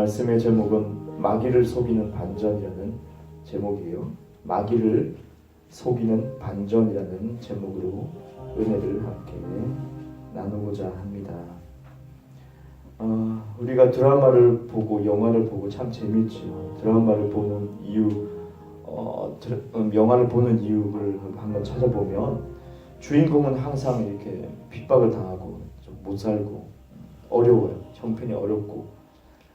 말씀의 제목은 마귀를 속이는 반전이라는 제목이에요. 마귀를 속이는 반전이라는 제목으로 은혜를 함께 나누고자 합니다. 우리가 드라마를 보고 영화를 보고 참 재미있죠. 드라마를 보는 이유, 영화를 보는 이유를 한번 찾아보면 주인공은 항상 이렇게 핍박을 당하고 좀 못 살고 어려워요. 형편이 어렵고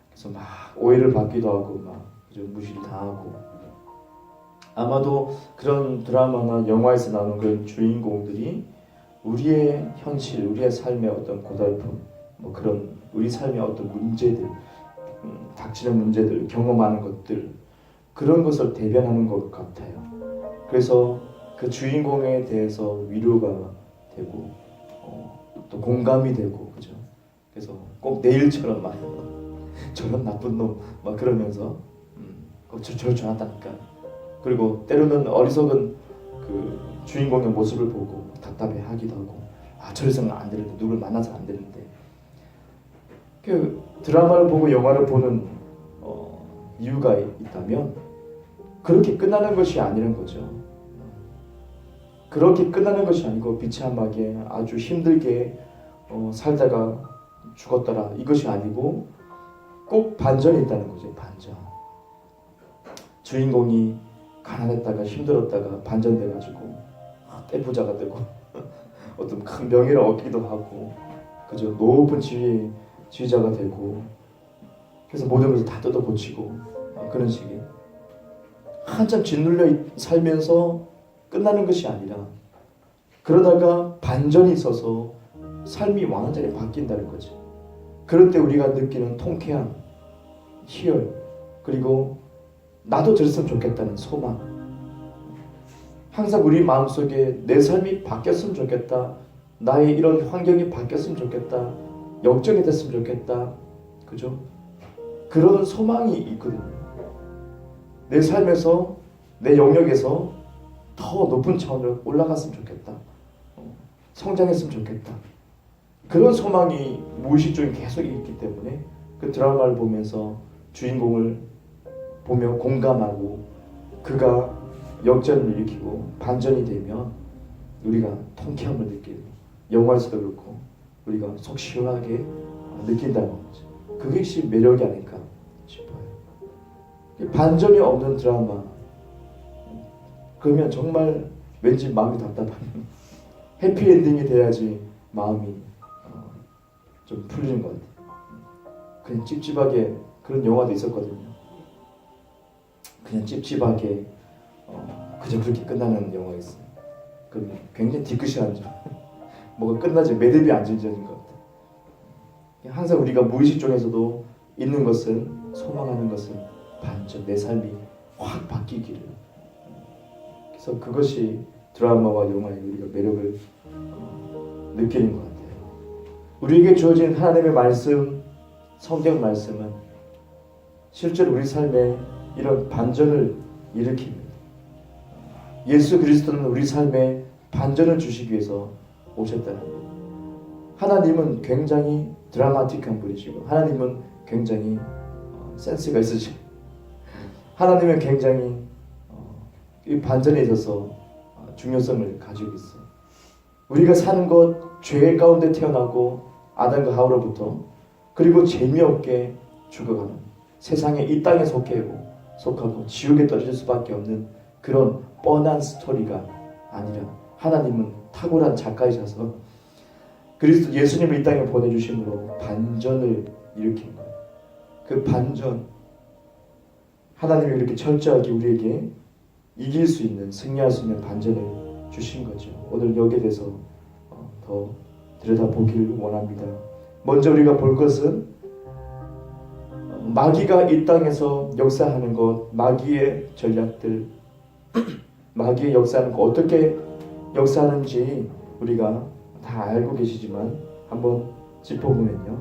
그래서 막 오해를 받기도 하고 막 무시를 당하고, 아마도 그런 드라마나 영화에서 나오는 그런 주인공들이 우리의 현실, 우리의 삶의 어떤 고달픔, 뭐 그런 우리 삶의 어떤 문제들, 닥치는 문제들, 경험하는 것들, 그런 것을 대변하는 것 같아요. 그래서 그 주인공에 대해서 위로가 되고 또 공감이 되고, 그죠? 그래서 꼭 내 일처럼 막 저런 나쁜 놈 막 그러면서 저럴 줄 알았다니까. 그리고 때로는 어리석은 그 주인공의 모습을 보고 답답해하기도 하고, 저래서는 안 되는데, 누굴 만나서 안 되는데. 그 드라마를 보고 영화를 보는 이유가 있다면 그렇게 끝나는 것이 아니라는 거죠. 그렇게 끝나는 것이 아니고 비참하게 아주 힘들게 살다가 죽었더라, 이것이 아니고 꼭 반전이 있다는 거죠. 반전. 주인공이 가난했다가 힘들었다가 반전돼가지고 떼부자가 되고 어떤 큰 명예를 얻기도 하고, 그죠? 높은 지위자가 되고, 그래서 모든 것을 다 뜯어 고치고 그런 식의, 한참 짓눌려 살면서 끝나는 것이 아니라 그러다가 반전이 있어서 삶이 완전히 바뀐다는 거죠. 그럴 때 우리가 느끼는 통쾌함, 희열, 그리고 나도 저랬으면 좋겠다는 소망, 항상 우리 마음속에 내 삶이 바뀌었으면 좋겠다, 나의 이런 환경이 바뀌었으면 좋겠다, 역정이 됐으면 좋겠다, 그죠? 그런 소망이 있거든요. 내 삶에서, 내 영역에서 더 높은 차원으로 올라갔으면 좋겠다, 성장했으면 좋겠다, 그런 소망이 무의식 중에 계속 있기 때문에 그 드라마를 보면서 주인공을 보며 공감하고 그가 역전을 일으키고 반전이 되면 우리가 통쾌함을 느끼고, 영화에서도 그렇고 우리가 속 시원하게 느낀다는 거죠. 그것이 매력이 아닐까 싶어요. 반전이 없는 드라마, 그러면 정말 왠지 마음이 답답한 해피엔딩이 돼야지 마음이 좀 풀리는 것 같아요. 그냥 찝찝하게, 그런 영화도 있었거든요. 그냥 찝찝하게 그저 그렇게 끝나는 영화가 있어요. 그럼 굉장히 뒤끝이하죠. 뭐가 끝나지 매듭이 안 지어진 것 같아요. 항상 우리가 무의식 중에서도 있는 것은, 소망하는 것은 반전, 내 삶이 확 바뀌기를. 그래서 그것이 드라마와 영화의 우리가 매력을 느끼는 것 같아요. 우리에게 주어진 하나님의 말씀, 성경 말씀은 실제로 우리 삶에 이런 반전을 일으킵니다. 예수 그리스도는 우리 삶에 반전을 주시기 위해서 오셨다는 거예요. 하나님은 굉장히 드라마틱한 분이시고, 하나님은 굉장히 센스가 있으시고, 하나님은 굉장히 이 반전에 있어서 중요성을 가지고 있어요. 우리가 사는 것, 죄 가운데 태어나고 아담과 하와로부터, 그리고 재미없게 죽어가는, 세상에 이 땅에 속하고 지옥에 떨어질 수밖에 없는 그런 뻔한 스토리가 아니라, 하나님은 탁월한 작가이셔서 그리스도 예수님을 이 땅에 보내주심으로 반전을 일으킨 거예요. 그 반전, 하나님이 이렇게 철저하게 우리에게 이길 수 있는, 승리할 수 있는 반전을 주신 거죠. 오늘 여기에 대해서 더 들여다보길 원합니다. 먼저 우리가 볼 것은 마귀가 이 땅에서 역사하는 것, 마귀의 전략들, 마귀의 역사하는 것, 어떻게 역사하는지 우리가 다 알고 계시지만 한번 짚어보면요,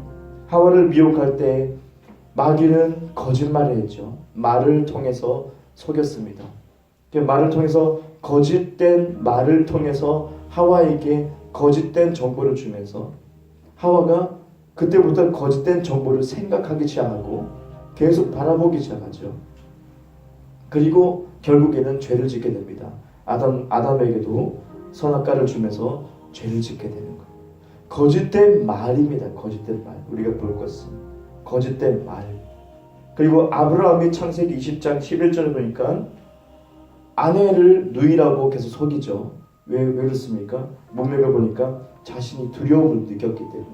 하와를 미혹할 때 마귀는 거짓말을 했죠. 말을 통해서 속였습니다. 말을 통해서, 거짓된 말을 통해서 하와에게 거짓된 정보를 주면서 하와가 그때부터 거짓된 정보를 생각하기 시작하고 계속 바라보기 시작하죠. 그리고 결국에는 죄를 짓게 됩니다. 아담에게도 선악과를 주면서 죄를 짓게 되는 거예요. 거짓된 말입니다. 거짓된 말. 우리가 볼 것은 거짓된 말. 그리고 아브라함이 창세기 20장 11절을 보니까 아내를 누이라고 계속 속이죠. 왜 그렇습니까? 문맥을 보니까 자신이 두려움을 느꼈기 때문에,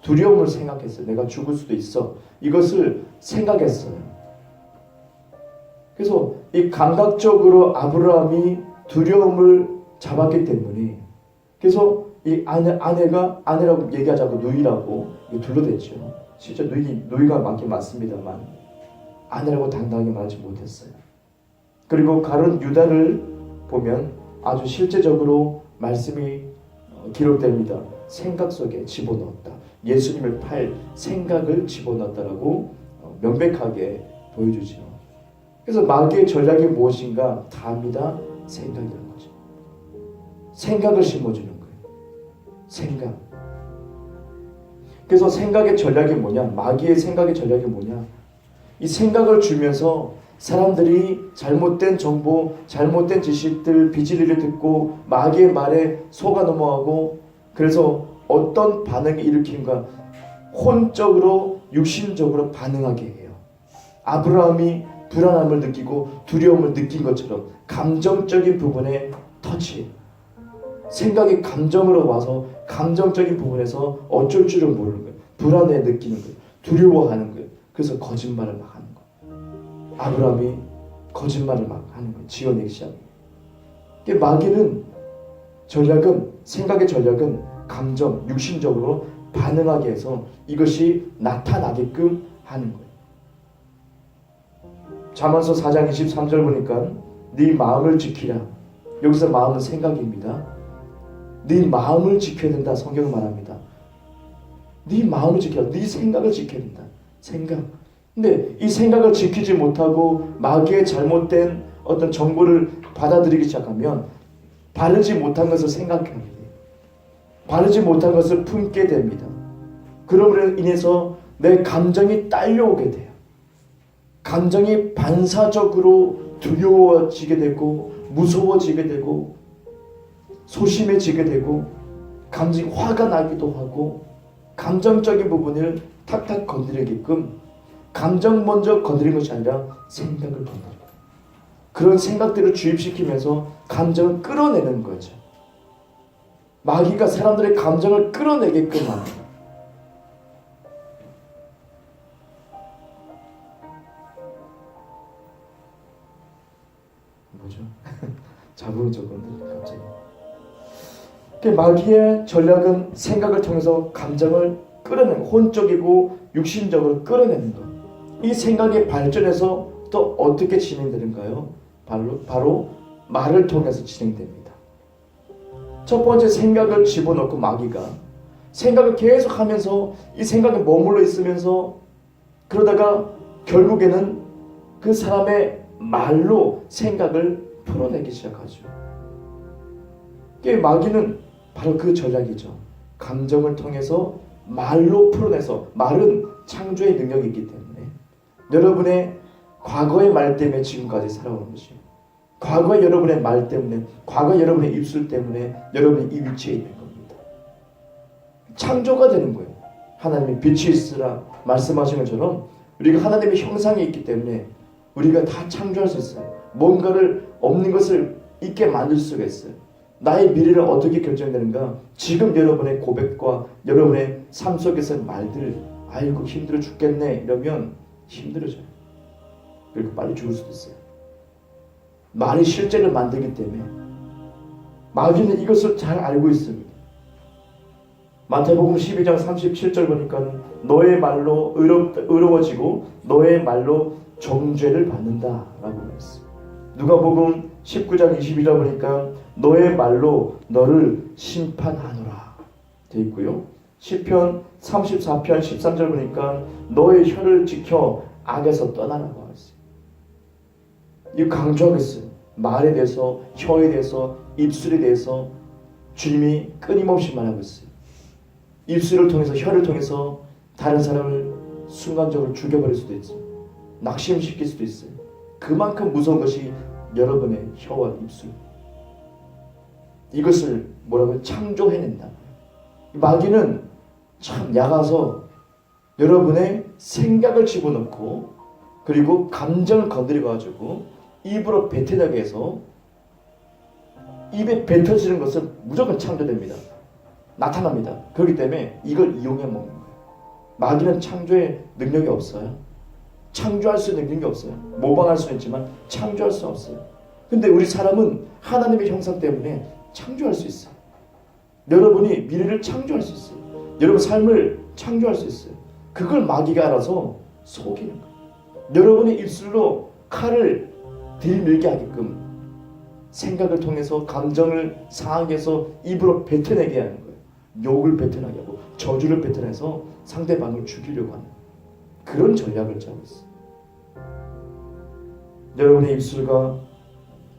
두려움을 생각했어요. 내가 죽을 수도 있어. 이것을 생각했어요. 그래서 이 감각적으로 아브라함이 두려움을 잡았기 때문에, 그래서 이 아내라고 얘기하지 않고 누이라고 둘러댔죠. 실제 누이가 맞긴 맞습니다만 아내라고 당당하게 말하지 못했어요. 그리고 가룟 유다를 보면 아주 실제적으로 말씀이 기록됩니다. 생각 속에 집어넣었다. 예수님을 팔 생각을 집어넣었다라고 명백하게 보여주죠. 그래서 마귀의 전략이 무엇인가 다 압니다. 생각이라는 거죠. 생각을 심어주는 거예요. 생각. 그래서 생각의 전략이 뭐냐? 마귀의 생각의 전략이 뭐냐? 이 생각을 주면서 사람들이 잘못된 정보, 잘못된 지식들, 비진리를 듣고 마귀의 말에 속아 넘어가고, 그래서 어떤 반응이 일으킨가? 혼적으로, 육신적으로 반응하게 해요. 아브라함이 불안함을 느끼고 두려움을 느낀 것처럼 감정적인 부분에 터치, 생각이 감정으로 와서 감정적인 부분에서 어쩔 줄을 모르는 거예요. 불안해 느끼는 거예요. 두려워하는 거예요. 그래서 거짓말을 막 하는 거예요. 아브라함이 거짓말을 막 하는 거예요. 지어내기 시작해요. 마귀는 생각의 전략은 감정, 육신적으로 반응하게 해서 이것이 나타나게끔 하는 거예요. 잠언서 4장 23절 보니까 네 마음을 지키라. 여기서 마음은 생각입니다. 네 마음을 지켜야 된다. 성경은 말합니다. 네 마음을 지켜야, 네 생각을 지켜야 된다. 생각. 근데 이 생각을 지키지 못하고 마귀의 잘못된 어떤 정보를 받아들이기 시작하면 바르지 못한 것을 생각하게 돼요. 바르지 못한 것을 품게 됩니다. 그러므로 인해서 내 감정이 딸려오게 돼요. 감정이 반사적으로 두려워지게 되고 무서워지게 되고 소심해지게 되고 감정이 화가 나기도 하고 감정적인 부분을 탁탁 건드리게끔 감정 먼저 건드린 것이 아니라 생각을 건드리고 그런 생각들을 주입시키면서 감정을 끌어내는 거죠. 마귀가 사람들의 감정을 끌어내게끔 합니다. 뭐죠? 자본을 적었는데 갑자기. 마귀의 전략은 생각을 통해서 감정을 끌어내는, 혼적이고 육신적으로 끌어내는 것. 이 생각이 발전해서 또 어떻게 진행되는가요? 바로 말을 통해서 진행됩니다. 첫 번째, 생각을 집어넣고 마귀가 생각을 계속 하면서 이 생각에 머물러 있으면서 그러다가 결국에는 그 사람의 말로 생각을 풀어내기 시작하죠. 마귀는 바로 그 전략이죠. 감정을 통해서 말로 풀어내서, 말은 창조의 능력이 있기 때문에 여러분의 과거의 말 때문에 지금까지 살아오는 것이에요. 과거의 여러분의 말 때문에, 과거의 여러분의 입술 때문에 여러분이 이 위치에 있는 겁니다. 창조가 되는 거예요. 하나님이 빛이 있으라 말씀하신 것처럼 우리가 하나님의 형상이 있기 때문에 우리가 다 창조할 수 있어요. 뭔가를 없는 것을 있게 만들 수가 있어요. 나의 미래를 어떻게 결정되는가? 지금 여러분의 고백과 여러분의 삶 속에서 말들, 아이고 힘들어 죽겠네 이러면 힘들어져요. 그리고 빨리 죽을 수도 있어요. 말이 실제를 만들기 때문에 마귀는 이것을 잘 알고 있습니다. 마태복음 12장 37절 보니까 너의 말로 의로워지고 너의 말로 정죄를 받는다 라고 했어요. 누가복음 19장 22절 보니까 너의 말로 너를 심판하노라 되어 있고요. 시편 34편 13절 보니까 너의 혀를 지켜 악에서 떠나라고 했어요. 이거 강조하겠어요. 말에 대해서, 혀에 대해서, 입술에 대해서 주님이 끊임없이 말하고 있어요. 입술을 통해서, 혀를 통해서 다른 사람을 순간적으로 죽여버릴 수도 있어요. 낙심시킬 수도 있어요. 그만큼 무서운 것이 여러분의 혀와 입술. 이것을 뭐라고요? 창조해낸다. 마귀는 참 약아서 여러분의 생각을 집어넣고 그리고 감정을 건드려가지고 입으로 뱉어내게 해서 입에 뱉어지는 것은 무조건 창조됩니다. 나타납니다. 그렇기 때문에 이걸 이용해 먹는 거예요. 마귀는 창조의 능력이 없어요. 창조할 수 있는 능력이 없어요. 모방할 수는 있지만 창조할 수는 없어요. 근데 우리 사람은 하나님의 형상 때문에 창조할 수 있어요. 여러분이 미래를 창조할 수 있어요. 여러분 삶을 창조할 수 있어요. 그걸 마귀가 알아서 속이는 거예요. 여러분의 입술로 칼을 들이밀게 하게끔 생각을 통해서 감정을 상하게 해서 입으로 뱉어내게 하는 거예요. 욕을 뱉어내게 하고 저주를 뱉어내서 상대방을 죽이려고 하는 그런 전략을 짜고 있어요. 여러분의 입술과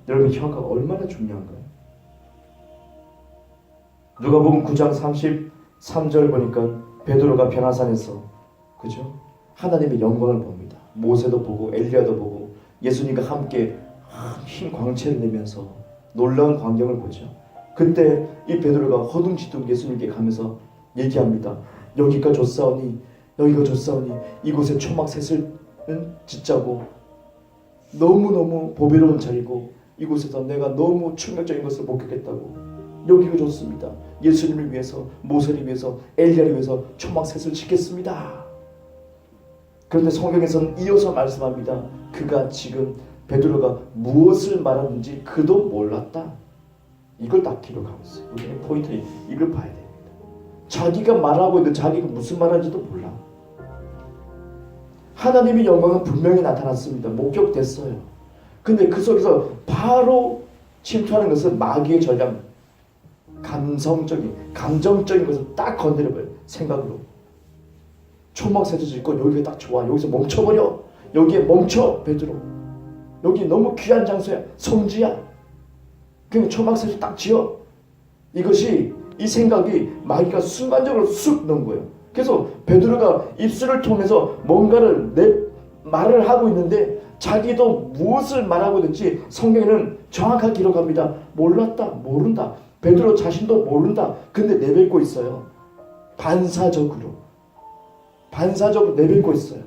여러분의 혀가 얼마나 중요한가요? 누가복음 9장 33절 보니까 베드로가 변화산에서 그죠? 하나님의 영광을 봅니다. 모세도 보고 엘리야도 보고 예수님과 함께 흰 광채를 내면서 놀라운 광경을 보죠. 그때 이 베드로가 허둥지둥 예수님께 가면서 얘기합니다. 여기가 좋사오니 이곳에 초막셋을 짓자고 너무너무 보배로운 자리고 이곳에서 내가 너무 충격적인 것을 목격했다고. 여기가 좋습니다. 예수님을 위해서 모세를 위해서 엘리야를 위해서 초막셋을 짓겠습니다. 그런데 성경에서는 이어서 말씀합니다. 그가 지금 베드로가 무엇을 말하는지 그도 몰랐다. 이걸 딱 기록하고 있어요. 우리는 포인트 이걸 봐야 됩니다. 자기가 말하고 있는데 자기가 무슨 말하는지도 몰라. 하나님의 영광은 분명히 나타났습니다. 목격됐어요. 근데 그 속에서 바로 침투하는 것은 마귀의 전략. 감정적인 것을 딱 건드려버려요. 생각으로. 초막셋을 짓고 여기가 딱 좋아. 여기서 멈춰버려. 여기에 멈춰 베드로. 여기 너무 귀한 장소야. 성지야. 그냥 초막셋을 딱 지어. 이것이 이 생각이 마귀가 순간적으로 쑥 넣은 거예요. 그래서 베드로가 입술을 통해서 뭔가를 말을 하고 있는데 자기도 무엇을 말하고 있는지 성경에는 정확하게 기록합니다. 몰랐다. 모른다. 베드로 자신도 모른다. 근데 내뱉고 있어요. 반사적으로 내뱉고 있어요.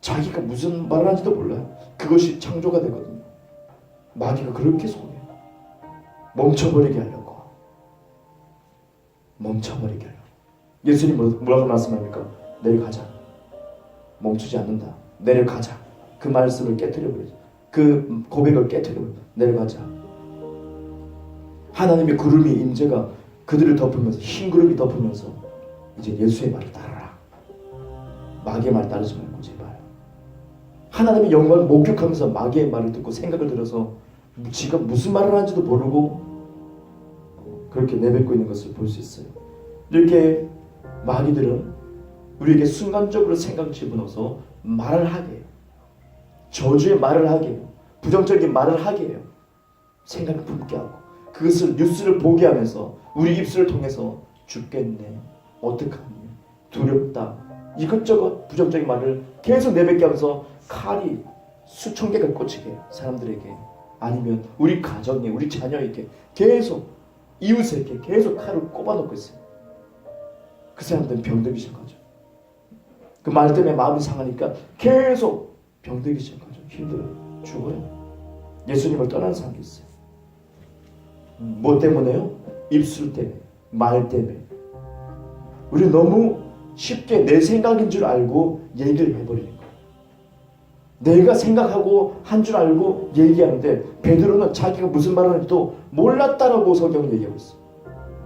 자기가 무슨 말을 하는지도 몰라요. 그것이 창조가 되거든요. 마귀가 그렇게 속여요. 멈춰버리게 하려고. 예수님 뭐라고 말씀합니까? 내려가자. 멈추지 않는다. 내려가자. 그 말씀을 깨트려버리죠. 그 고백을 깨트려버리죠. 내려가자. 하나님의 구름이 임재가 그들을 덮으면서 흰 구름이 덮으면서 이제 예수의 말을 따르라. 마귀의 말 따르지 말고 제발. 하나님의 영광을 목격하면서 마귀의 말을 듣고 생각을 들어서 지가 무슨 말을 하는지도 모르고 그렇게 내뱉고 있는 것을 볼 수 있어요. 이렇게 마귀들은 우리에게 순간적으로 생각을 집어넣어서 말을 하게 해요. 저주의 말을 하게 해요. 부정적인 말을 하게 해요. 생각을 품게 하고 그것을 뉴스를 보게 하면서 우리 입술을 통해서 죽겠네, 어떡하니, 두렵다, 이것저것 부정적인 말을 계속 내뱉게 하면서 칼이 수천 개가 꽂히게 해요. 사람들에게. 아니면 우리 가정에, 우리 자녀에게 계속, 이웃에게 계속 칼을 꼽아놓고 있어요. 그 사람들은 병들기 시작하죠. 그 말 때문에 마음이 상하니까 계속 병들기 시작하죠. 힘들어요. 죽어요. 예수님을 떠나는 사람도 있어요. 뭐 때문에요? 입술 때문에, 말 때문에. 우리 너무 쉽게 내 생각인 줄 알고 얘기를 해버리는 거예요. 내가 생각하고 한 줄 알고 얘기하는데 베드로는 자기가 무슨 말을 하는지도 몰랐다라고 성경은 얘기하고 있어요.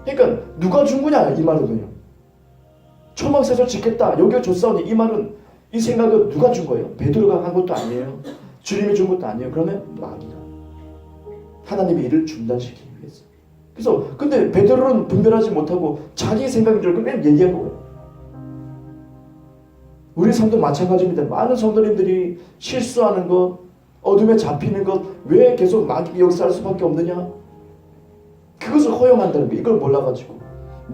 그러니까 누가 준 거냐 이 말은요. 초막셋을 짓겠다, 여기가 좋사오니, 이 말은, 이 생각은 누가 준 거예요? 베드로가 한 것도 아니에요. 주님이 준 것도 아니에요. 그러면 마귀가 하나님의 일을 중단시키기 위해서. 그래서 근데 베드로는 분별하지 못하고 자기 생각인 줄 알고 그냥 얘기한 거예요. 우리 성도 마찬가지입니다. 많은 성도님들이 실수하는 것, 어둠에 잡히는 것, 왜 계속 마귀가 역사할 수밖에 없느냐? 그것을 허용한다는 거예요. 이걸 몰라가지고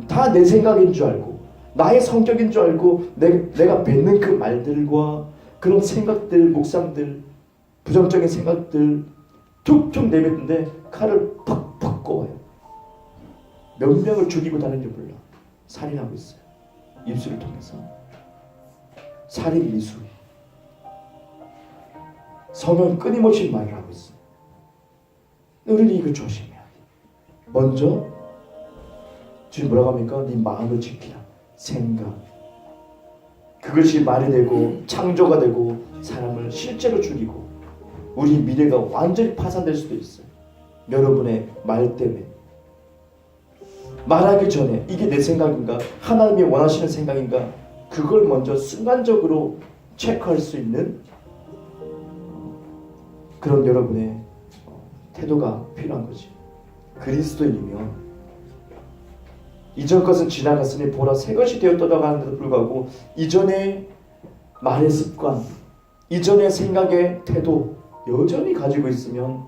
다 내 생각인 줄 알고 나의 성격인 줄 알고 내가 뱉는 그 말들과 그런 생각들, 묵상들, 부정적인 생각들 툭툭 내뱉는데 칼을 팍팍 꼽아요. 몇 명을 죽이고 다니는지 몰라. 살인하고 있어요. 입술을 통해서. 살인 미수. 성경 끊임없이 말을 하고 있어요. 우리는 이거 조심해야 돼. 먼저 주님 뭐라고 합니까? 네 마음을 지키라. 생각. 그것이 말이 되고 창조가 되고 사람을 실제로 죽이고 우리 미래가 완전히 파산될 수도 있어요. 여러분의 말 때문에. 말하기 전에 이게 내 생각인가? 하나님이 원하시는 생각인가? 그걸 먼저 순간적으로 체크할 수 있는 그런 여러분의 태도가 필요한 거지. 그리스도인이면 이전 것은 지나갔으니 보라 새 것이 되었도다 하는데도 불구하고 이전의 말의 습관, 이전의 생각의 태도 여전히 가지고 있으면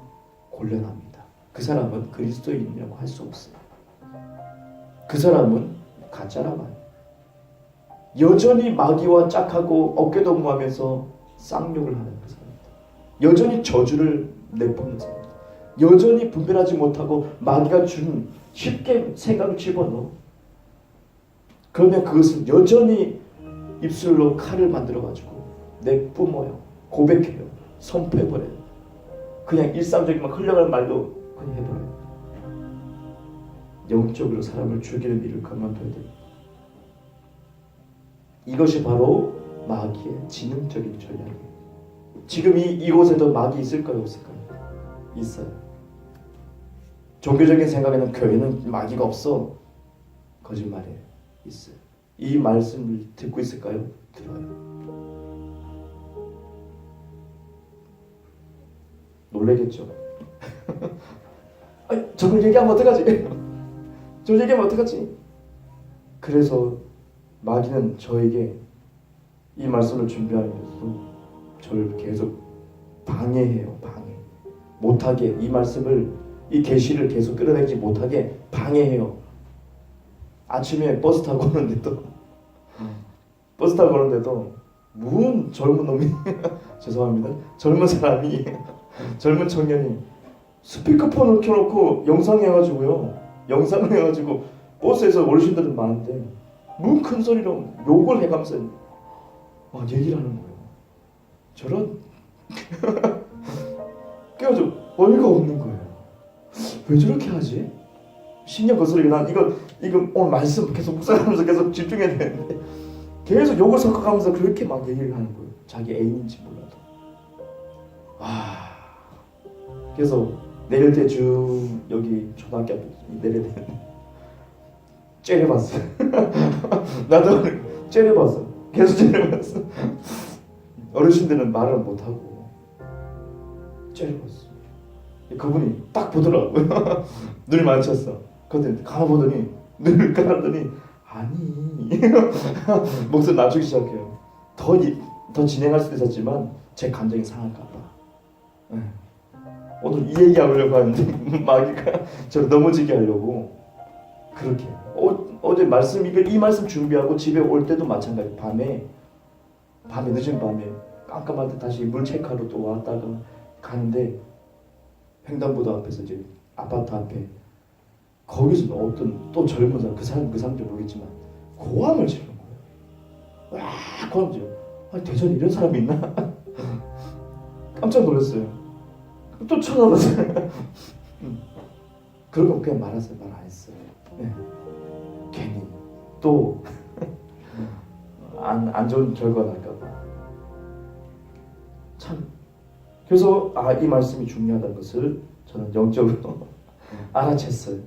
곤란합니다. 그 사람은 그리스도인이라고 할 수 없어요. 그 사람은 가짜라고 해요. 여전히 마귀와 짝하고 어깨동무하면서 쌍욕을 하는 그 사람입니다. 여전히 저주를 내뿜는 사람입니다. 여전히 분별하지 못하고 마귀가 준 쉽게 생각을 집어넣어. 그러면 그것은 여전히 입술로 칼을 만들어가지고 내뿜어요. 고백해요. 선포해버려요. 그냥 일상적인 막 흘러가는 말도 그냥 해버려요. 영적으로 사람을 죽이는 일을 그만둬야 됩니다. 이것이 바로 마귀의 지능적인 전략이에요. 지금 이곳에도 마귀 있을까요? 없을까요? 있어요. 종교적인 생각에는 교회는 마귀가 없어. 거짓말이에요. 있어요. 이 말씀을 듣고 있을까요? 들어요. 놀라겠죠. 아니, 저걸 얘기하면 어떡하지? 저걸 얘기하면 어떡하지? 그래서 마귀는 저에게 이 말씀을 준비하면서도 저를 계속 방해해요. 방해. 못하게 이 말씀을 이 계시를 계속 끌어내지 못하게 방해해요. 아침에 버스 타고 오는데도 무슨 젊은 놈이 죄송합니다. 젊은 사람이 젊은 청년이 스피커폰을 켜놓고 영상을 해가지고 버스에서 어르신들은 많은데 무슨 큰 소리로 욕을 해가면서 막 얘기를 하는 거예요. 저런 그래가지고 어이가 없는 거예요. 왜 저렇게 하지? 신경 거스르게 난 이거 오늘 말씀 계속 묵상하면서 계속 집중해야 되는데 계속 욕을 섞어가면서 그렇게 막 얘기를 하는 거예요. 자기 애인인지 몰라도. 그래서 내릴 때 쭉 여기 초등학교 앞에 내려야 되는데 째려봤어. 나도 째려봤어. 계속 째려봤어. 어르신들은 말을 못하고 째려봤어. 그분이 딱 보더라고요. 눈을 마주쳤어. 그런데 가만보더니 눈을 감았더니 아니 목소리 낮추기 시작해요. 더 진행할 수도 있었지만 제 감정이 상할까 봐. 오늘 이 얘기하려고 하는데 마귀가 저를 넘어지게 하려고 그렇게 어제 말씀 이 말씀 준비하고 집에 올 때도 마찬가지. 밤에 늦은 밤에 깜깜할 때 다시 물 체크하러 또 왔다가 가는데 횡단보도 앞에서 이제 아파트 앞에 거기서 어떤 또 젊은 사람 그 사람인지 모르겠지만 고함을 지르는 거예요. 와 고함 지르. 아니 대전에 이런 사람이 있나? 깜짝 놀랐어요. 또 쳐다봤어요. 그러고 그냥 말았어요. 말 안 했어요. 네. 괜히 또 안 좋은 결과가 날까봐. 참. 그래서 이 말씀이 중요하다는 것을 저는 영적으로 알아챘어요.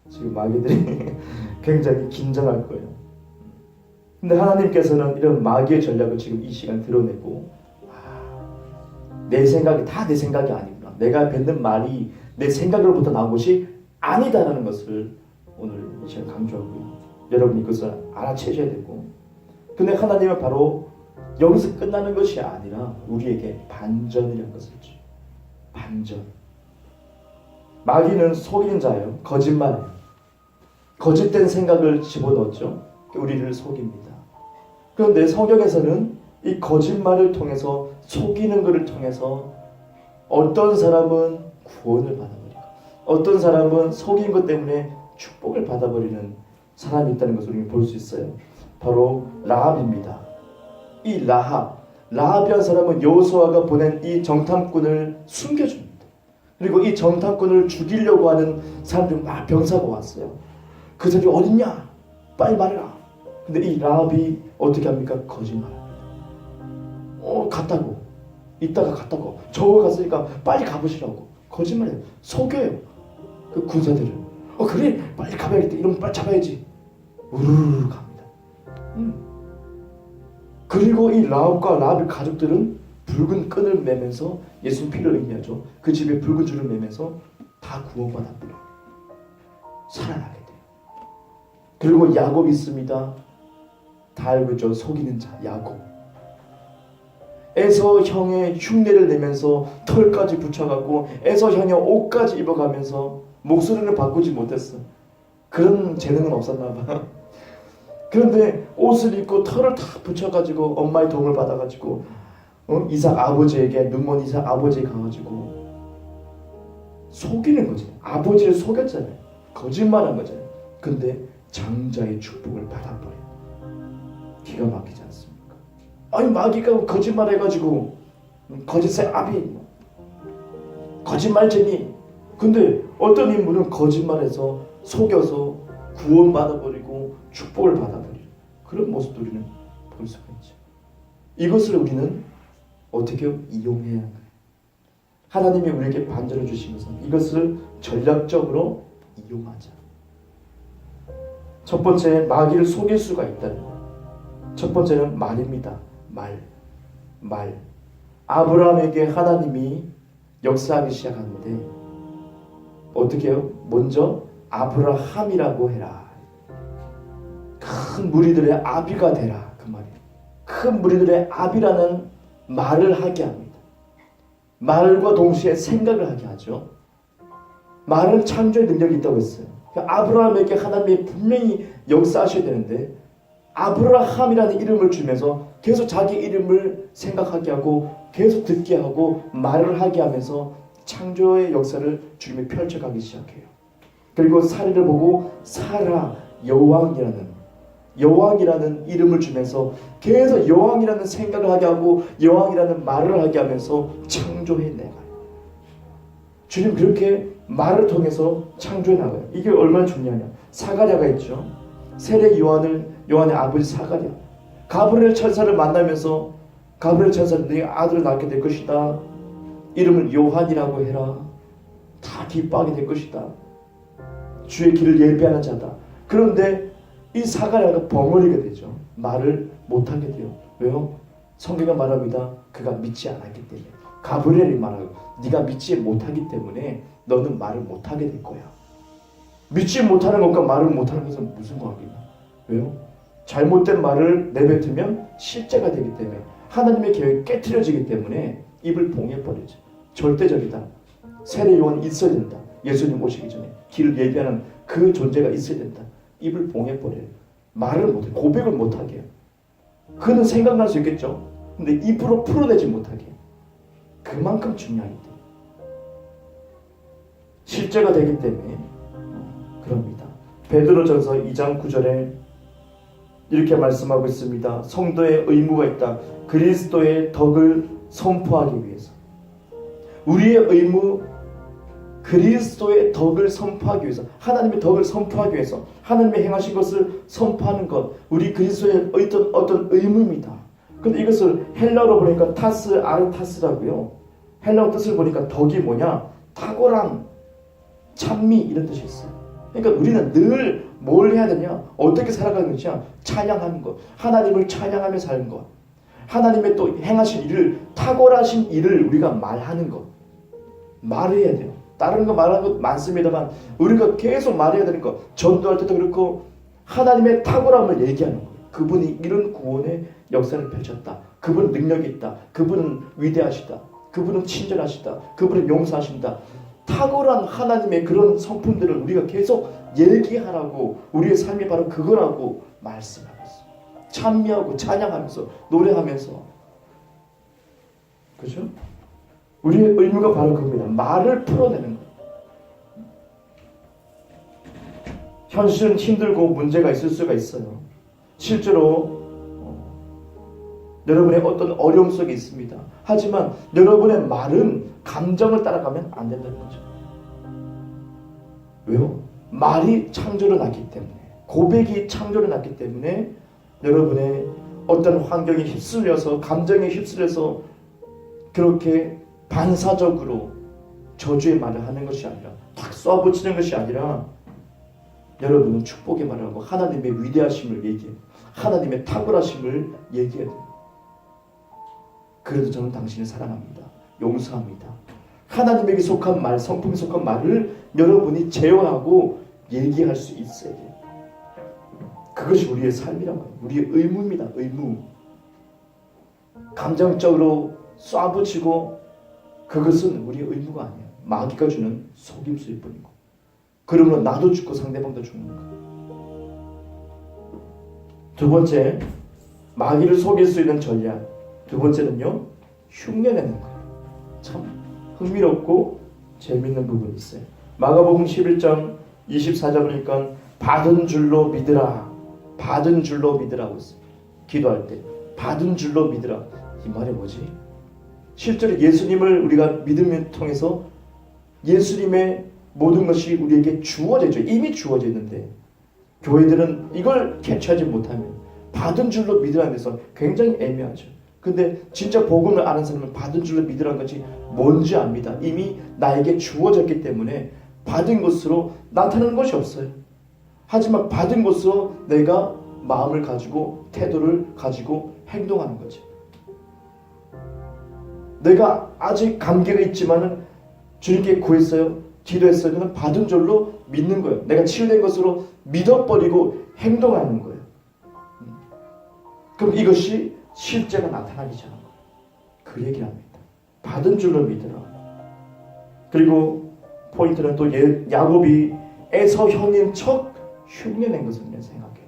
지금 마귀들이 굉장히 긴장할 거예요. 근데 하나님께서는 이런 마귀의 전략을 지금 이 시간 드러내고 내 생각이 다 내 생각이 아니구나. 내가 뱉는 말이 내 생각으로부터 나온 것이 아니다라는 것을 오늘 이 시간 강조하고요. 여러분이 그것을 알아채셔야 되고, 근데 하나님은 바로 여기서 끝나는 것이 아니라 우리에게 반전이라는 것을 줘요. 반전. 마귀는 속이는 자예요. 거짓말이에요. 거짓된 생각을 집어넣었죠. 우리를 속입니다. 그런데 성경에서는 이 거짓말을 통해서, 속이는 것을 통해서 어떤 사람은 구원을 받아버리고 어떤 사람은 속인 것 때문에 축복을 받아버리는 사람이 있다는 것을 우리가 볼 수 있어요. 바로 라합입니다. 이 라합이라는 사람은 여호수아가 보낸 이 정탐꾼을 숨겨줍니다. 그리고 이 정탐꾼을 죽이려고 하는 사람들이 막 병사가 왔어요. 그 사람이 어딨냐? 빨리 말해라. 근데 이 라합이 어떻게 합니까? 거짓말합니다. 갔다고. 이따가 갔다고. 저거 갔으니까 빨리 가보시라고. 거짓말해요. 속여요. 그 군사들을. 그래 빨리 가봐야겠다. 이러면 빨리 잡아야지. 우르르 갑니다. 그리고 이 라합과 라합의 가족들은 붉은 끈을 매면서, 예수 피를 의미하죠. 그 집에 붉은 줄을 매면서 다 구원받았고요. 살아나게 돼요. 그리고 야곱이 있습니다. 다 알고 있죠. 속이는 자 야곱. 에서 형의 흉내를 내면서 털까지 붙여갖고 에서 형의 옷까지 입어가면서 목소리를 바꾸지 못했어. 그런 재능은 없었나 봐. 그런데 옷을 입고 털을 다 붙여가지고 엄마의 도움을 받아가지고 이삭 아버지에게, 눈먼 이삭 아버지에 가가지고 속이는 거지. 아버지를 속였잖아요. 거짓말한 거잖아요. 근데 장자의 축복을 받아버려. 기가 막히지 않습니까? 아니 마귀가 거짓말해가지고 거짓의 아비, 거짓말쟁이. 근데 어떤 인물은 거짓말해서 속여서 구원받아버리고 축복을 받아버리는 그런 모습도 우리는 볼 수가 있죠. 이것을 우리는 어떻게 이용해야 하나요? 하나님이 우리에게 반전을 주신 것은 이것을 전략적으로 이용하자. 첫 번째, 마귀를 속일 수가 있다는 것. 첫 번째는 말입니다. 말. 아브라함에게 하나님이 역사하기 시작하는데 어떻게 해요? 먼저 아브라함이라고 해라. 큰 무리들의 아비가 되라. 그 말이에요. 큰 무리들의 아비라는 말을 하게 합니다. 말과 동시에 생각을 하게 하죠. 말은 창조의 능력이 있다고 했어요. 그러니까 아브라함에게 하나님이 분명히 역사하셔야 되는데 아브라함이라는 이름을 주면서 계속 자기 이름을 생각하게 하고 계속 듣게 하고 말을 하게 하면서 창조의 역사를 주님이 펼쳐가기 시작해요. 그리고 사리를 보고 사라 여왕이라는 이름을 주면서 계속 여왕이라는 생각을 하게 하고 여왕이라는 말을 하게 하면서 창조해 나가요. 주님 그렇게 말을 통해서 창조해 나가요. 이게 얼마나 중요하냐. 사가랴가 있죠. 세례 요한의 아버지 사가랴. 가브리엘 천사를 만나면서 가브리엘 천사는 네 아들을 낳게 될 것이다. 이름을 요한이라고 해라. 다 기뻐하게 될 것이다. 주의 길을 예비하는 자다. 그런데 이 사가랴가 벙어리가 되죠. 말을 못하게 돼요. 왜요? 성경은 말합니다. 그가 믿지 않았기 때문에. 가브리엘이 말하고 네가 믿지 못하기 때문에 너는 말을 못하게 될 거야. 믿지 못하는 것과 말을 못하는 것은 무슨 관계냐? 왜요? 잘못된 말을 내뱉으면 실제가 되기 때문에 하나님의 계획이 깨트려지기 때문에 입을 봉해버리죠. 절대적이다. 세례 요한이 있어야 된다. 예수님 오시기 전에 길을 예비하는 그 존재가 있어야 된다. 입을 봉해버려요. 말을 못해. 고백을 못하게 해요. 그는 생각날 수 있겠죠. 근데 입으로 풀어내지 못하게 해요. 그만큼 중요하기 때문에. 실제가 되기 때문에 그럽니다. 베드로전서 2장 9절에 이렇게 말씀하고 있습니다. 성도의 의무가 있다. 그리스도의 덕을 선포하기 위해서. 우리의 의무, 그리스도의 덕을 선포하기 위해서, 하나님의 덕을 선포하기 위해서, 하나님의 행하신 것을 선포하는 것, 우리 그리스도의 어떤 의무입니다. 그런데 이것을 헬라어로 보니까 타스 아르타스라고요. 헬라어 뜻을 보니까 덕이 뭐냐? 탁월함, 찬미 이런 뜻이 있어요. 그러니까 우리는 늘 뭘 해야 되냐? 어떻게 살아가는 것이냐? 찬양하는 것, 하나님을 찬양하며 사는 것, 하나님의 또 행하신 일을, 탁월하신 일을 우리가 말하는 것, 말해야 돼요. 다른 거 말하는 것 많습니다만 우리가 계속 말해야 되는 것, 전도할 때도 그렇고 하나님의 탁월함을 얘기하는 거예요. 그분이 이런 구원의 역사를 펼쳤다. 그분은 능력이 있다. 그분은 위대하시다. 그분은 친절하시다. 그분은 용서하신다. 탁월한 하나님의 그런 성품들을 우리가 계속 얘기하라고, 우리의 삶이 바로 그거라고 말씀하고 있어요. 찬미하고 찬양하면서 노래하면서 그죠? 우리의 의무가 바로 그겁니다. 말을 풀어내는 거예요. 현실은 힘들고 문제가 있을 수가 있어요. 실제로 여러분의 어떤 어려움 속에 있습니다. 하지만 여러분의 말은 감정을 따라가면 안 된다는 거죠. 왜요? 말이 창조를 낳기 때문에, 고백이 창조를 낳기 때문에 여러분의 어떤 환경에 휩쓸려서, 감정에 휩쓸려서 그렇게 반사적으로 저주의 말을 하는 것이 아니라, 탁 쏘아붙이는 것이 아니라 여러분은 축복의 말을 하고 하나님의 위대하심을 얘기해요. 하나님의 탁월하심을 얘기해야 돼요. 그래도 저는 당신을 사랑합니다. 용서합니다. 하나님에게 속한 말, 성품에 속한 말을 여러분이 재현하고 얘기할 수 있어야 돼요. 그것이 우리의 삶이란 말이에요. 우리의 의무입니다. 의무. 감정적으로 쏴붙이고 그것은 우리의 의무가 아니에요. 마귀가 주는 속임수일 뿐이고. 그러면 나도 죽고 상대방도 죽는 거예요. 두 번째, 마귀를 속일 수 있는 전략. 두 번째는요, 흉내내는 거예요. 참 흥미롭고 재밌는 부분이 있어요. 마가복음 11장 24절 보니까 받은 줄로 믿으라. 받은 줄로 믿으라고 했어요. 기도할 때 받은 줄로 믿으라. 이 말이 뭐지? 실제로 예수님을 우리가 믿음을 통해서 예수님의 모든 것이 우리에게 주어져죠. 이미 주어져 있는데 교회들은 이걸 캐치하지 못하면 받은 줄로 믿으라는 데서 굉장히 애매하죠. 근데 진짜 복음을 아는 사람은 받은 줄로 믿으라는 것이 뭔지 압니다. 이미 나에게 주어졌기 때문에 받은 것으로 나타나는 것이 없어요. 하지만 받은 것으로 내가 마음을 가지고 태도를 가지고 행동하는 거죠. 내가 아직 관계가 있지만은 주님께 구했어요. 기도했어요. 그는 받은 줄로 믿는 거예요. 내가 치유된 것으로 믿어버리고 행동하는 거예요. 그럼 이것이 실제가 나타나기 전인 거예요. 그 얘기를 합니다. 받은 줄로 믿으라. 그리고 포인트는 또 야곱이 에서 형인 척 흉내낸 것을 생각해야 돼요.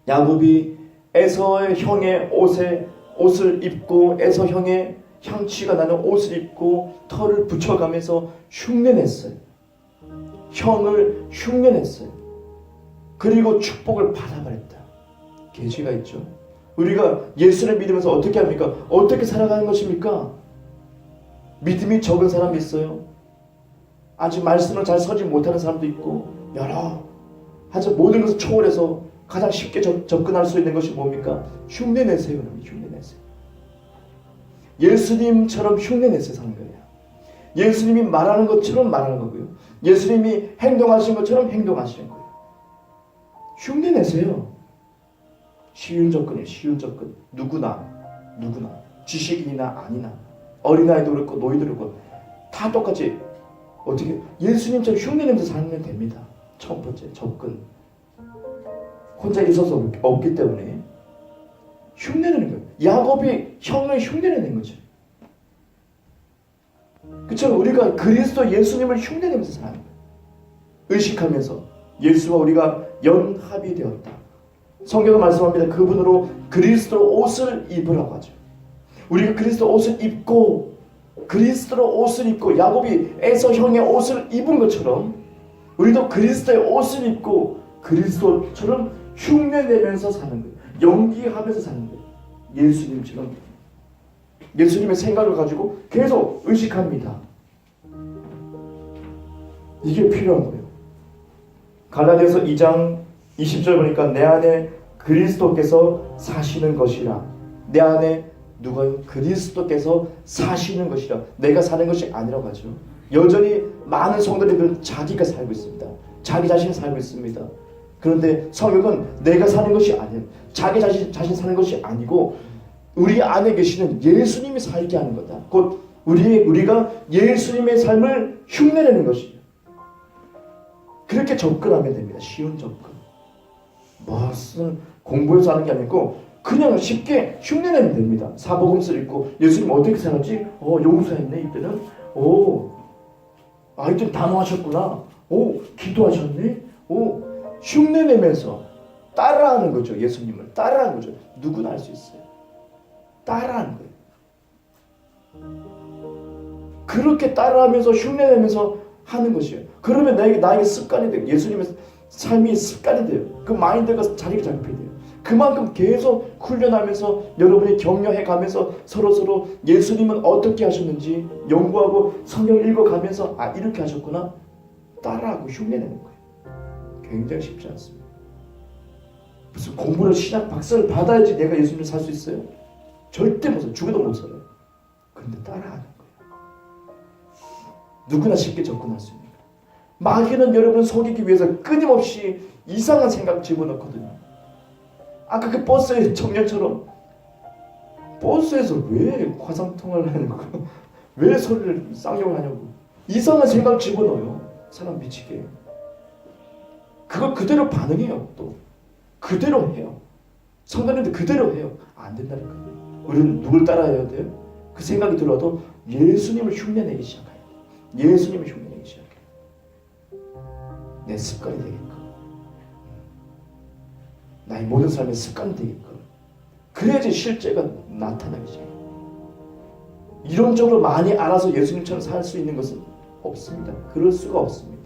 야곱이 에서의 형의 옷을 입고 에서 형의 향취가 나는 옷을 입고 털을 붙여가면서 흉내냈어요. 형을 흉내냈어요. 그리고 축복을 받아버렸다. 계시가 있죠. 우리가 예수를 믿으면서 어떻게 합니까? 어떻게 살아가는 것입니까? 믿음이 적은 사람이 있어요. 아직 말씀을 잘 서지 못하는 사람도 있고 여러 하지만 모든 것을 초월해서 가장 쉽게 접근할 수 있는 것이 뭡니까? 흉내내세요. 흉내내세요. 예수님처럼 흉내내세요. 사는 거예요. 예수님이 말하는 것처럼 말하는 거고요. 예수님이 행동하신 것처럼 행동하시는 거예요. 흉내내세요. 쉬운 접근이에요. 쉬운 접근. 누구나 지식인이나 아니나 어린아이도 그렇고 노인도 그렇고 다 똑같이 어떻게 예수님처럼 흉내내면서 살면 됩니다. 첫 번째 접근. 혼자 있어서 없기 때문에 흉내내는 거예요. 야곱이 형을 흉내내는 거죠. 그렇죠? 우리가 그리스도 예수님을 흉내내면서 살아요. 의식하면서 예수와 우리가 연합이 되었다. 성경은 말씀합니다. 그분으로 그리스도 옷을 입으라고 하죠. 우리가 그리스도 옷을 입고 그리스도로 옷을 입고 야곱이 에서 형의 옷을 입은 것처럼 우리도 그리스도의 옷을 입고 그리스도처럼 흉내내면서 사는 거예요. 연기하면서 사는 거예요. 예수님처럼 예수님의 생각을 가지고 계속 의식합니다. 이게 필요한 거예요. 갈라디아서 2장 20절 보니까 내 안에 그리스도께서 사시는 것이라. 내 안에 누가요? 그리스도께서 사시는 것이라. 내가 사는 것이 아니라고 하죠. 여전히 많은 성도들은 자기가 살고 있습니다. 자기 자신이 살고 있습니다. 그런데 성경은 내가 사는 것이 아니에요. 자기 자신 사는 것이 아니고 우리 안에 계시는 예수님이 살게 하는 거다. 곧 우리가 예수님의 삶을 흉내내는 것이죠. 그렇게 접근하면 됩니다. 쉬운 접근. 무슨 공부해서 하는 게 아니고 그냥 쉽게 흉내내면 됩니다. 사복음서를 읽고 예수님 어떻게 살았지? 용서했네 이때는. 이때는 단호하셨구나. 기도하셨네. 흉내내면서 따라하는 거죠. 예수님을 따라하는 거죠. 누구나 할 수 있어요. 따라하는 거예요. 그렇게 따라하면서 흉내내면서 하는 것이에요. 그러면 나에게 습관이 돼요. 예수님의 삶이 습관이 돼요. 그 마인드가 자리를 잡게 돼요. 그만큼 계속 훈련하면서 여러분이 격려해 가면서 서로 예수님은 어떻게 하셨는지 연구하고 성경 읽어가면서 아 이렇게 하셨구나 따라하고 흉내내는 거예요. 굉장히 쉽지 않습니다. 무슨 공부를 신학 박사를 받아야지 내가 예수님을 살 수 있어요? 절대 못 살아요. 죽어도 못 살아요. 그런데 따라하는 거예요. 누구나 쉽게 접근할 수 있는 거예요. 마귀는 여러분을 속이기 위해서 끊임없이 이상한 생각 집어넣거든요. 아까 그 버스의 청년처럼 버스에서 왜 화상통화를 하냐고 왜 소리를 쌍욕을 하냐고 이상한 생각 집어넣어요. 사람 미치게. 그걸 그대로 반응해요. 또 그대로 해요. 성도님들 그대로 해요. 안 된다니까요. 우리는 누굴 따라해야 돼요? 그 생각이 들어도 예수님을 흉내내기 시작해요. 예수님을 흉내내기 시작해요. 내 습관이 되게끔 나의 모든 삶의 습관이 되게끔 그래야지 실제가 나타나기 시작해요. 이론적으로 많이 알아서 예수님처럼 살 수 있는 것은 없습니다. 그럴 수가 없습니다.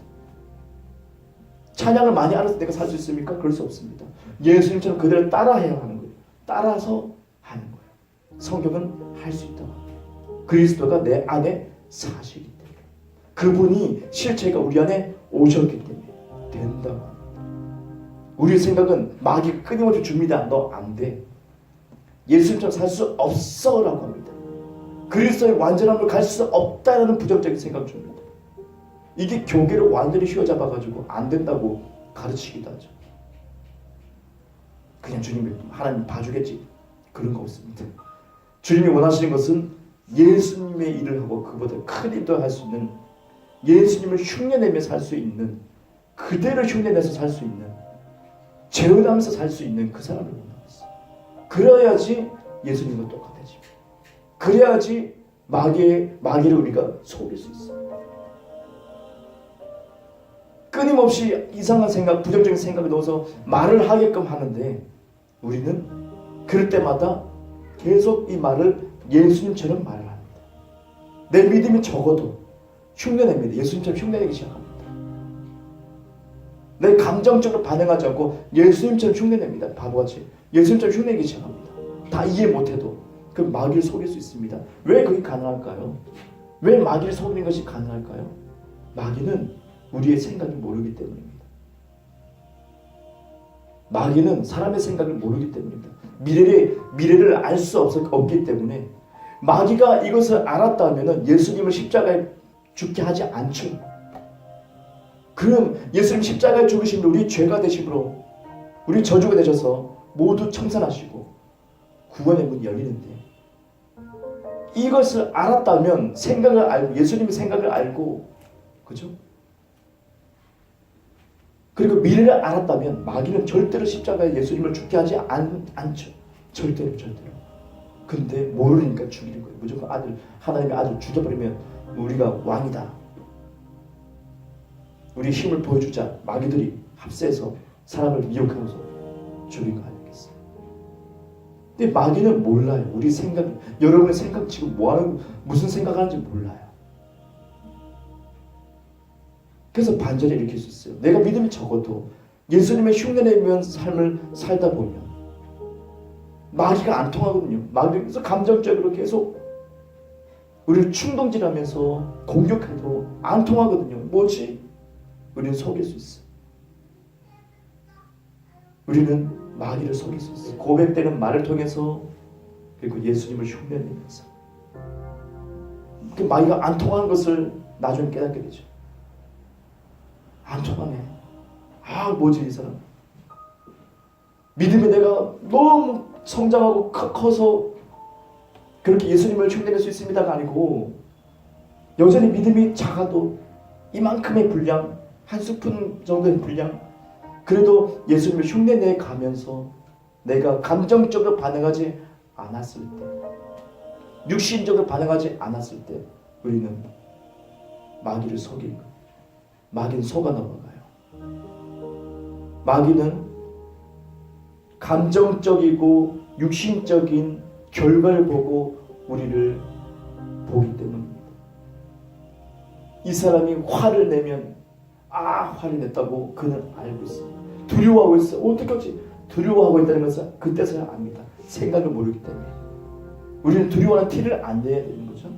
찬양을 많이 알아서 내가 살 수 있습니까? 그럴 수 없습니다. 예수님처럼 그대로 따라해야 하는 거예요. 따라서 하는 거예요. 성경은 할 수 있다고 합니다. 그리스도가 내 안에 사시기 때문에 그분이 실체가 우리 안에 오셨기 때문에 된다고 합니다. 우리의 생각은 마귀가 끊임없이 줍니다. 너 안 돼. 예수님처럼 살 수 없어 라고 합니다. 그리스도의 완전함을 갈 수 없다라는 부정적인 생각을 줍니다. 이게 교계를 완전히 휘어잡아가지고 안 된다고 가르치기도 하죠. 그냥 주님이 하나님 봐주겠지 그런 거 없습니다. 주님이 원하시는 것은 예수님의 일을 하고 그보다 큰 일도 할 수 있는 예수님을 흉내내며 살 수 있는 그대로 흉내내서 살 수 있는 재현하면서 살 수 있는 그 사람을 원하고 있어요. 그래야지 예수님과 똑같아집니다. 그래야지 마귀를 우리가 속일 수 있어요. 끊임없이 이상한 생각, 부정적인 생각을 넣어서 말을 하게끔 하는데 우리는 그럴 때마다 계속 이 말을 예수님처럼 말을 합니다. 내 믿음이 적어도 흉내냅니다. 예수님처럼 흉내내기 시작합니다. 내 감정적으로 반응하지 않고 예수님처럼 흉내냅니다. 바보같이 예수님처럼 흉내내기 시작합니다. 다 이해 못해도 그 마귀를 속일 수 있습니다. 왜 그게 가능할까요? 왜 마귀를 속이는 것이 가능할까요? 마귀는 우리의 생각을 모르기 때문입니다. 마귀는 사람의 생각을 모르기 때문입니다. 미래를 알 수 없기 때문에 마귀가 이것을 알았다면 예수님을 십자가에 죽게 하지 않죠. 그럼 예수님 십자가에 죽으신 우리 죄가 되심으로 우리 저주가 되셔서 모두 청산하시고 구원의 문이 열리는데 이것을 알았다면 생각을 알고 예수님의 생각을 알고 그죠? 그리고 미래를 알았다면 마귀는 절대로 십자가에 예수님을 죽게 하지 않죠. 절대로. 근데 모르니까 죽이는 거예요. 무조건 하나님의 아들 죽여버리면 우리가 왕이다. 우리 힘을 보여주자. 마귀들이 합세해서 사람을 미혹하면서 죽인 거 아니겠어요? 근데 마귀는 몰라요. 우리 생각, 여러분의 생각 지금 무슨 생각하는지 몰라요. 그래서 반전을 일으킬 수 있어요. 내가 믿음이 적어도 예수님의 흉내내면 삶을 살다 보면 마귀가 안 통하거든요. 마귀에서 감정적으로 계속 우리를 충동질하면서 공격해도 안 통하거든요. 뭐지? 우리는 속일 수 있어요. 우리는 마귀를 속일 수 있어요. 고백되는 말을 통해서 그리고 예수님을 흉내내면서 그 마귀가 안 통하는 것을 나중에 깨닫게 되죠. 안 통하네. 뭐지 이 사람. 믿음에 내가 너무 성장하고 커서 그렇게 예수님을 흉내낼 수 있습니다가 아니고 여전히 믿음이 작아도 이만큼의 분량, 한 스푼 정도의 분량 그래도 예수님을 흉내내 가면서 내가 감정적으로 반응하지 않았을 때 육신적으로 반응하지 않았을 때 우리는 마귀를 속인 거예요. 마귀는 속아 넘어가요. 마귀는 감정적이고 육신적인 결과를 보고 우리를 보기 때문입니다. 이 사람이 화를 내면 화를 냈다고 그는 알고 있습니다. 두려워하고 있어요. 어떡하지? 두려워하고 있다는 것은 그때서야 압니다. 생각을 모르기 때문에. 우리는 두려워하는 티를 안 내야 되는 거죠.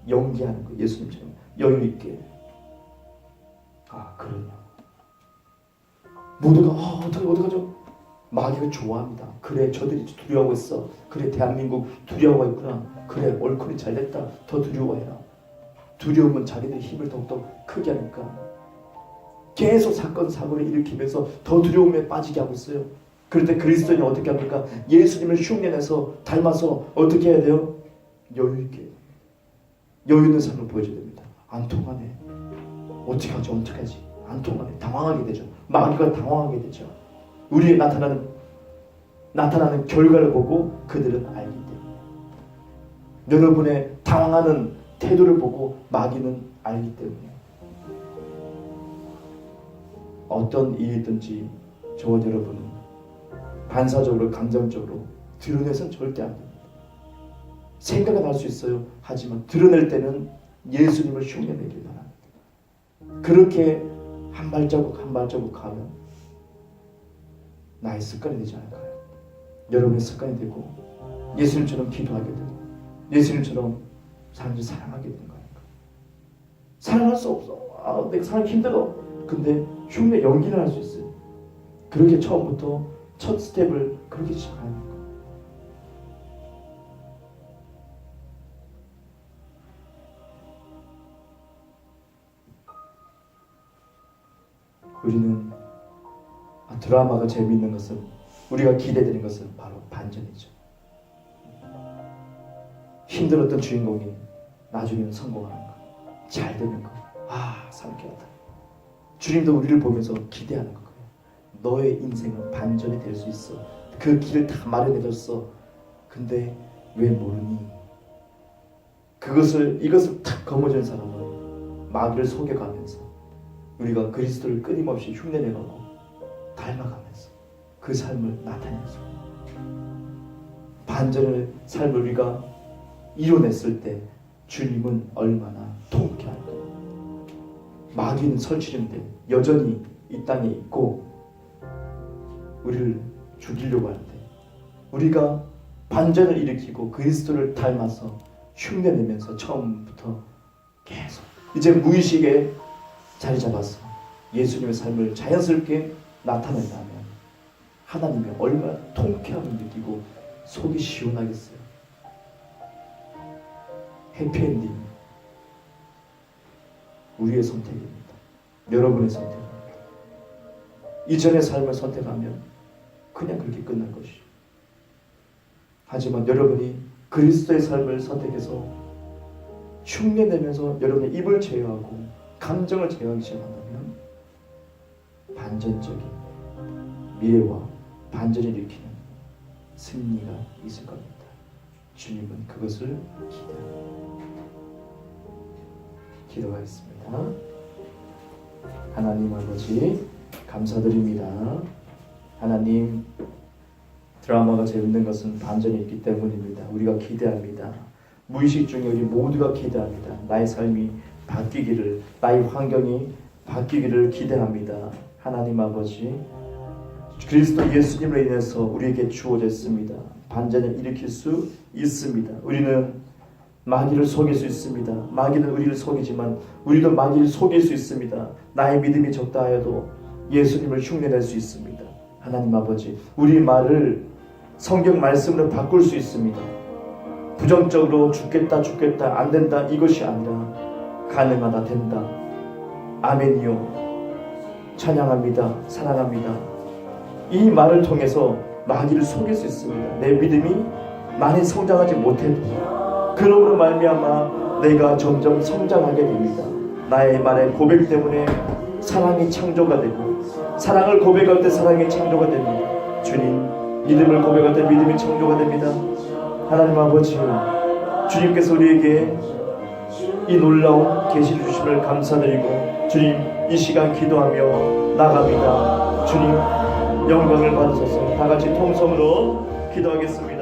연기하는 거. 예수님처럼 여유 있게. 그러냐. 모두가 어떡하죠? 마귀가 좋아합니다. 그래, 저들이 두려워하고 있어. 그래, 대한민국 두려워하고 있구나. 그래, 얼큰이 잘됐다. 더 두려워해라. 두려움은 자기들의 힘을 더욱더 크게 하니까 계속 사건 사고를 일으키면서 더 두려움에 빠지게 하고 있어요. 그럴 때 그리스도인이 어떻게 합니까? 예수님을 흉내내서 닮아서 어떻게 해야 돼요? 여유 있게, 여유 있는 삶을 보여줘야 됩니다. 안 통하네. 어떻게 하지? 안 통하네. 당황하게 되죠. 마귀가 당황하게 되죠. 우리의 나타나는 결과를 보고 그들은 알기 때문에, 여러분의 당황하는 태도를 보고 마귀는 알기 때문에, 어떤 일이든지 저와 여러분은 반사적으로 감정적으로 드러내서는 절대 안 됩니다. 생각은 할 수 있어요. 하지만 드러낼 때는 예수님을 흉내내길 바랍니다. 그렇게 한 발자국 한 발자국 가면 나의 습관이 되지 않을까요? 여러분의 습관이 되고 예수님처럼 기도하게 되고 예수님처럼 사람들을 사랑하게 되는 거니까. 사랑할 수 없어. 내가 사랑이 힘들어. 근데 흉내 연기를 할 수 있어요. 그렇게 처음부터 첫 스텝을 그렇게 시작하는 거예요. 우리는 드라마가 재미있는 것은, 우리가 기대되는 것은 바로 반전이죠. 힘들었던 주인공이 나중에는 성공하는 거, 잘 되는 거. 상쾌하다. 주님도 우리를 보면서 기대하는 거예요. 너의 인생은 반전이 될 수 있어. 그 길을 다 마련해줬어. 근데 왜 모르니? 이것을 탁 거머쥐는 사람은 마귀를 속여가면서 우리가 그리스도를 끊임없이 흉내내가고 닮아가면서 그 삶을 나타내면서 반전의 삶을 우리가 이뤄냈을 때 주님은 얼마나 통쾌할까요? 마귀는 설치는데 여전히 이 땅에 있고 우리를 죽이려고 할 때 우리가 반전을 일으키고 그리스도를 닮아서 흉내내면서 처음부터 계속 이제 무의식에 자리 잡아서 예수님의 삶을 자연스럽게 나타낸다면 하나님이 얼마나 통쾌함을 느끼고 속이 시원하겠어요. 해피엔딩 우리의 선택입니다. 여러분의 선택입니다. 이전의 삶을 선택하면 그냥 그렇게 끝날 것이죠. 하지만 여러분이 그리스도의 삶을 선택해서 흉내내면서 여러분의 입을 제어하고 감정을 제어하기 시작한다면 반전적인 미래와 반전을 일으키는 승리가 있을 겁니다. 주님은 그것을 기대합니다. 기도하겠습니다. 하나님 아버지 감사드립니다. 하나님, 드라마가 재밌는 것은 반전이 있기 때문입니다. 우리가 기대합니다. 무의식 중에 우리 모두가 기대합니다. 나의 삶이 바뀌기를, 나의 환경이 바뀌기를 기대합니다. 하나님 아버지, 그리스도 예수님으로 인해서 우리에게 주어졌습니다. 반전을 일으킬 수 있습니다. 우리는 마귀를 속일 수 있습니다. 마귀는 우리를 속이지만 우리도 마귀를 속일 수 있습니다. 나의 믿음이 적다 하여도 예수님을 흉내낼 수 있습니다. 하나님 아버지, 우리 말을 성경 말씀으로 바꿀 수 있습니다. 부정적으로 죽겠다 안 된다 이것이 아니라 가능하다 된다. 아멘이요. 찬양합니다. 사랑합니다. 이 말을 통해서 마귀를 속일 수 있습니다. 내 믿음이 많이 성장하지 못해도 그러므로 말미암아 내가 점점 성장하게 됩니다. 나의 말의 고백 때문에 사랑이 창조가 되고 사랑을 고백할 때 사랑이 창조가 됩니다. 주님, 믿음을 고백할 때 믿음이 창조가 됩니다. 하나님 아버지, 주님께서 우리에게 이 놀라운 계시를 주심을 감사드리고 주님, 이 시간 기도하며 나갑니다. 주님, 영광을 받으소서. 다같이 통성으로 기도하겠습니다.